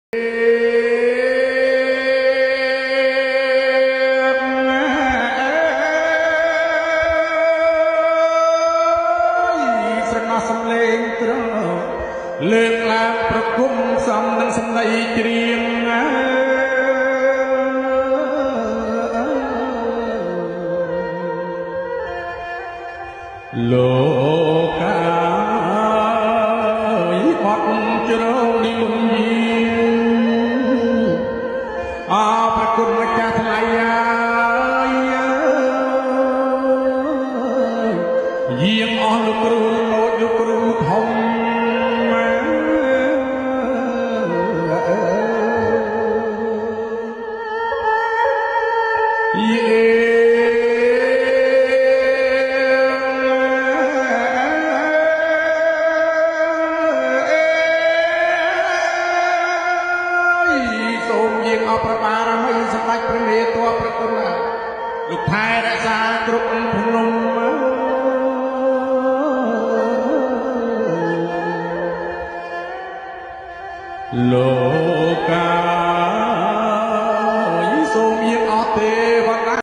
លើកឡើងប្រគំសំនឹងសម្ដីច្រៀងលោកកាយអត់ជ្រោងនេះលំយាប្រគុណម្ចាស់ថ្លៃយាងអស់លោកគ្រូតូចលោកគ្រូធំសូមយាងអបប្របារមីសម្ដេចព្រះមេតបប្រគុណលោកថែរក្សាគ្រប់ភ្នំលោកកា